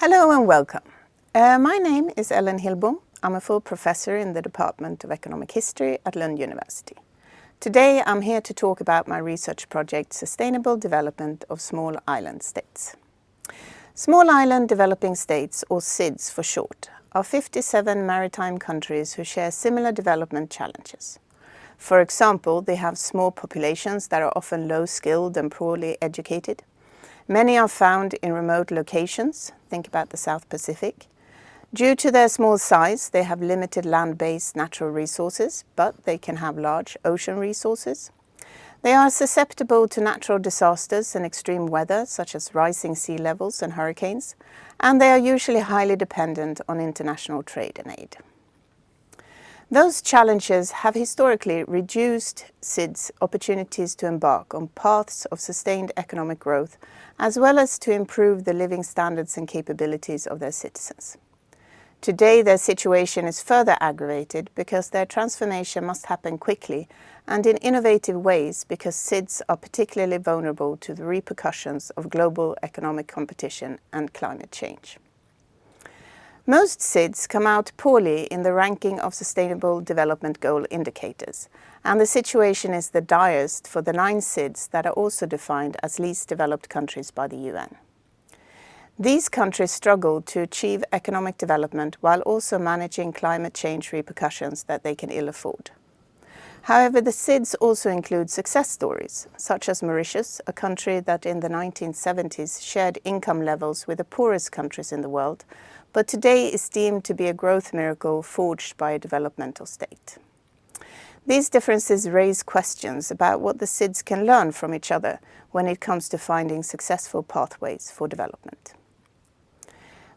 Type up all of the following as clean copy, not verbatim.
Hello and welcome. My name is Hillbom. I'm a full professor in the Department of Economic History at Lund University. Today I'm here to talk about my research project Sustainable Development of Small Island States. Small Island Developing States, or SIDS for short, are 57 maritime countries who share similar development challenges. For example, they have small populations that are often low-skilled and poorly educated. Many are found in remote locations, think about the South Pacific. Due to their small size, they have limited land-based natural resources, but they can have large ocean resources. They are susceptible to natural disasters and extreme weather, such as rising sea levels and hurricanes, and they are usually highly dependent on international trade and aid. Those challenges have historically reduced SIDS' opportunities to embark on paths of sustained economic growth, as well as to improve the living standards and capabilities of their citizens. Today, their situation is further aggravated because their transformation must happen quickly and in innovative ways, because SIDS are particularly vulnerable to the repercussions of global economic competition and climate change. Most SIDS come out poorly in the ranking of Sustainable Development Goal indicators, and the situation is the direst for the 9 SIDS that are also defined as least developed countries by the UN. These countries struggle to achieve economic development while also managing climate change repercussions that they can ill afford. However, the SIDS also include success stories, such as Mauritius, a country that in the 1970s shared income levels with the poorest countries in the world, but today is deemed to be a growth miracle forged by a developmental state. These differences raise questions about what the SIDS can learn from each other when it comes to finding successful pathways for development.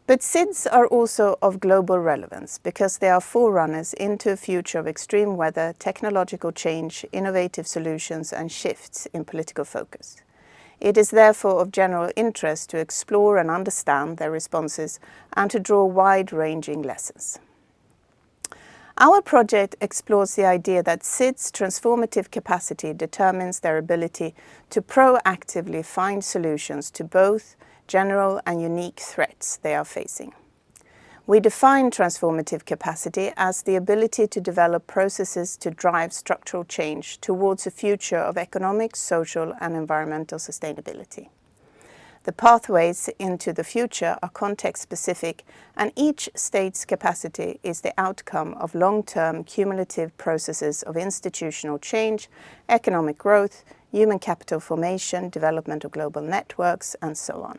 But SIDS are also of global relevance because they are forerunners into a future of extreme weather, technological change, innovative solutions, and shifts in political focus. It is therefore of general interest to explore and understand their responses and to draw wide-ranging lessons. Our project explores the idea that SIDS' transformative capacity determines their ability to proactively find solutions to both general and unique threats they are facing. We define transformative capacity as the ability to develop processes to drive structural change towards a future of economic, social, and environmental sustainability. The pathways into the future are context-specific, and each state's capacity is the outcome of long-term cumulative processes of institutional change, economic growth, human capital formation, development of global networks, and so on.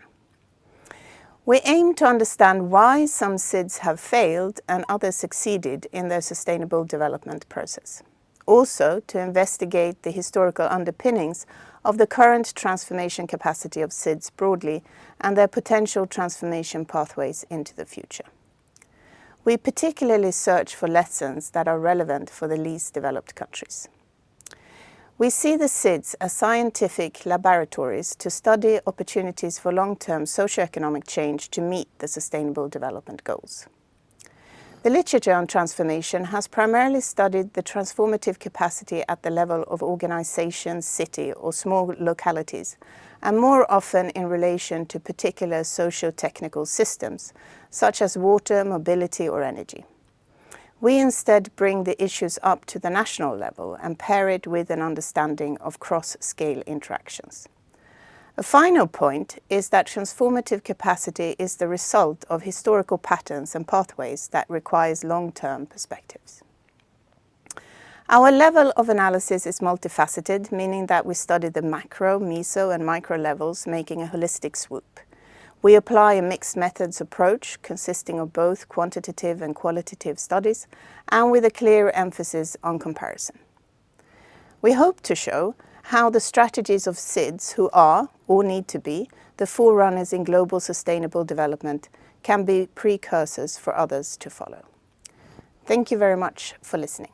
We aim to understand why some SIDS have failed and others succeeded in their sustainable development process. Also, to investigate the historical underpinnings of the current transformation capacity of SIDS broadly and their potential transformation pathways into the future. We particularly search for lessons that are relevant for the least developed countries. We see the SIDS as scientific laboratories to study opportunities for long-term socio-economic change to meet the Sustainable Development Goals. The literature on transformation has primarily studied the transformative capacity at the level of organization, city, or small localities, and more often in relation to particular socio-technical systems, such as water, mobility, or energy. We instead bring the issues up to the national level and pair it with an understanding of cross-scale interactions. A final point is that transformative capacity is the result of historical patterns and pathways that requires long-term perspectives. Our level of analysis is multifaceted, meaning that we study the macro, meso, and micro levels, making a holistic swoop. We apply a mixed methods approach consisting of both quantitative and qualitative studies, and with a clear emphasis on comparison. We hope to show how the strategies of SIDS, who are, or need to be, the forerunners in global sustainable development, can be precursors for others to follow. Thank you very much for listening.